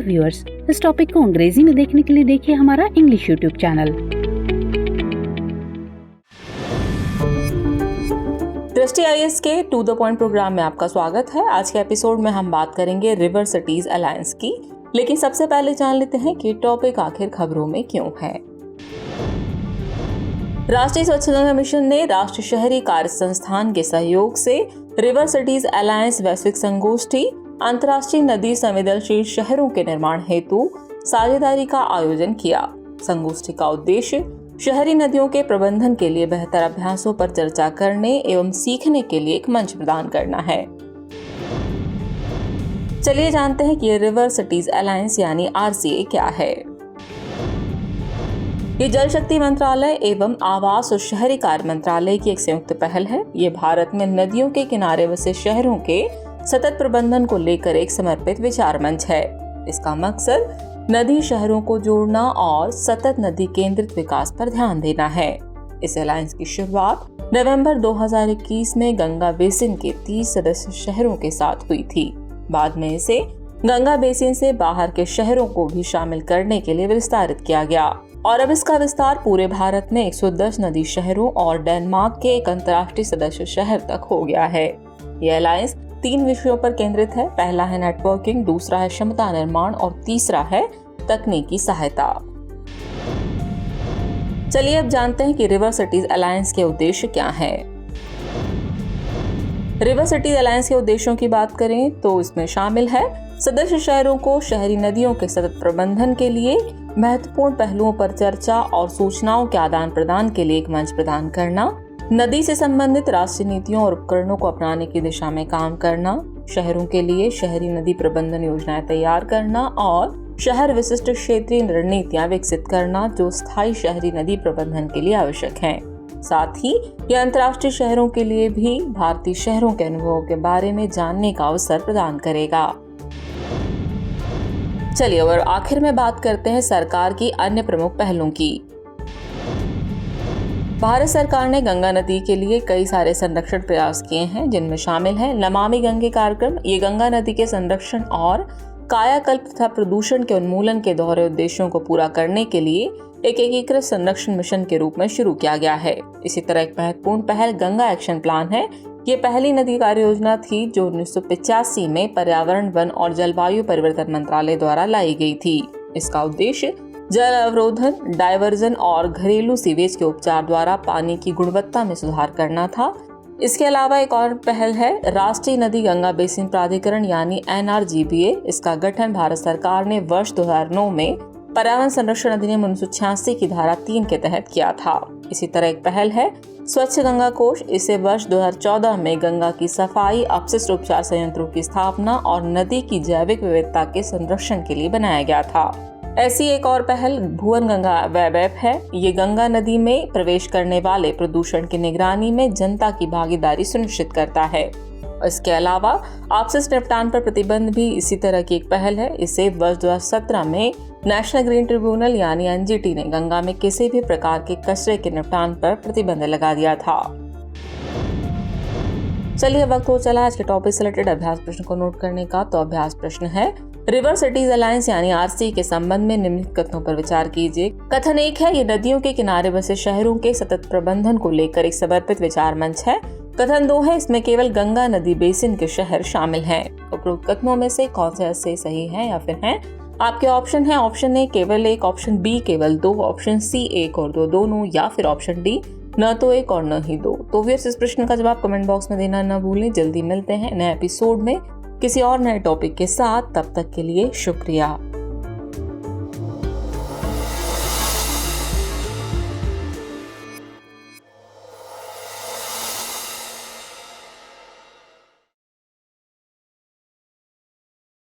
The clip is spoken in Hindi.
डियर व्यूअर्स, इस टॉपिक को अंग्रेजी में देखने के लिए देखिए हमारा इंग्लिश यूट्यूब चैनल। दृष्टि IAS के टू द पॉइंट प्रोग्राम में आपका स्वागत है। आज के एपिसोड में हम बात करेंगे रिवर सिटीज अलायंस की, लेकिन सबसे पहले जान लेते हैं कि टॉपिक आखिर खबरों में क्यों है। राष्ट्रीय स्वच्छ गंगा मिशन ने राष्ट्रीय शहरी कार्य संस्थान के सहयोग से रिवर सिटीज अलायंस वैश्विक संगोष्ठी अंतर्राष्ट्रीय नदी संवेदनशील शहरों के निर्माण हेतु साझेदारी का आयोजन किया। संगोष्ठी का उद्देश्य शहरी नदियों के प्रबंधन के लिए बेहतर अभ्यासों पर चर्चा करने एवं सीखने के लिए एक मंच प्रदान करना है। चलिए जानते हैं कि ये रिवर सिटीज अलायंस यानी RCA क्या है। ये जल शक्ति मंत्रालय एवं आवास और शहरी कार्य मंत्रालय की एक संयुक्त पहल है। ये भारत में नदियों के किनारे बसे शहरों के सतत प्रबंधन को लेकर एक समर्पित विचार मंच है। इसका मकसद नदी शहरों को जोड़ना और सतत नदी केंद्रित विकास पर ध्यान देना है। इस अलायंस की शुरुआत नवंबर 2021 में गंगा बेसिन के 30 सदस्य शहरों के साथ हुई थी। बाद में इसे गंगा बेसिन से बाहर के शहरों को भी शामिल करने के लिए विस्तारित किया गया और अब इसका विस्तार पूरे भारत में 110 नदी शहरों और डेनमार्क के एक अंतर्राष्ट्रीय सदस्य शहर तक हो गया है। यह अलायंस 3 विषयों पर केंद्रित है। पहला है नेटवर्किंग, दूसरा है क्षमता निर्माण और तीसरा है तकनीकी सहायता। चलिए अब जानते हैं कि रिवर सिटीज अलायंस के उद्देश्य क्या है। रिवर सिटीज अलायंस के उद्देश्यों की बात करें तो इसमें शामिल है सदस्य शहरों को शहरी नदियों के सतत प्रबंधन के लिए महत्वपूर्ण पहलुओं पर चर्चा और सूचनाओं के आदान प्रदान के लिए एक मंच प्रदान करना, नदी से संबंधित राष्ट्रीय नीतियों और उपकरणों को अपनाने की दिशा में काम करना, शहरों के लिए शहरी नदी प्रबंधन योजनाएं तैयार करना और शहर विशिष्ट क्षेत्रीय रणनीतियां विकसित करना जो स्थायी शहरी नदी प्रबंधन के लिए आवश्यक हैं। साथ ही यह अंतर्राष्ट्रीय शहरों के लिए भी भारतीय शहरों के अनुभवों के बारे में जानने का अवसर प्रदान करेगा। चलिए और आखिर में बात करते हैं सरकार की अन्य प्रमुख पहलों की। भारत सरकार ने गंगा नदी के लिए कई सारे संरक्षण प्रयास किए हैं, जिनमें शामिल है नमामि गंगे कार्यक्रम। ये गंगा नदी के संरक्षण और कायाकल्प तथा प्रदूषण के उन्मूलन के दोहरे उद्देश्यों को पूरा करने के लिए एक एकीकृत संरक्षण मिशन के रूप में शुरू किया गया है। इसी तरह एक महत्वपूर्ण पहल गंगा एक्शन प्लान है। ये पहली नदी कार्य योजना थी जो 1985 में पर्यावरण, वन और जलवायु परिवर्तन मंत्रालय द्वारा लाई गई थी। इसका उद्देश्य जल अवरोधन, डायवर्जन और घरेलू सीवेज के उपचार द्वारा पानी की गुणवत्ता में सुधार करना था। इसके अलावा एक और पहल है राष्ट्रीय नदी गंगा बेसिन प्राधिकरण यानी NRGBA। इसका गठन भारत सरकार ने वर्ष 2009 में पर्यावरण संरक्षण अधिनियम 1986 की धारा 3 के तहत किया था। इसी तरह एक पहल है स्वच्छ गंगा कोष। इसे वर्ष 2014 में गंगा की सफाई, अपशिष्ट उपचार संयंत्रों की स्थापना और नदी की जैविक विविधता के संरक्षण के लिए बनाया गया था। ऐसी एक और पहल भुवन गंगा वेब ऐप है। ये गंगा नदी में प्रवेश करने वाले प्रदूषण की निगरानी में जनता की भागीदारी सुनिश्चित करता है। इसके अलावा अपशिष्ट निपटान पर प्रतिबंध भी इसी तरह की एक पहल है। इसे वर्ष 2017 में नेशनल ग्रीन ट्रिब्यूनल यानी NGT ने गंगा में किसी भी प्रकार के कचरे के निपटान पर प्रतिबंध लगा दिया था। चलिए वक्त हो चला आज के टॉपिक से रिलेटेड अभ्यास प्रश्न को नोट करने का। तो अभ्यास प्रश्न है, रिवर सिटीज अलायंस यानी RCA के संबंध में निम्नलिखित कथनों पर विचार कीजिए। कथन 1 है, ये नदियों के किनारे बसे शहरों के सतत प्रबंधन को लेकर एक समर्पित विचार मंच है। कथन 2 है, इसमें केवल गंगा नदी बेसिन के शहर शामिल हैं। उपरोक्त कथनों में से कौन से सही है या फिर हैं? आपके ऑप्शन है ऑप्शन A केवल 1, ऑप्शन B केवल 2, ऑप्शन C 1 और 2 दोनों, या फिर ऑप्शन D न तो 1 और न ही 2। तो व्यूअर्स, इस प्रश्न का जवाब कमेंट बॉक्स में देना न भूलें। जल्दी मिलते हैं नए एपिसोड में किसी और नए टॉपिक के साथ। तब तक के लिए शुक्रिया।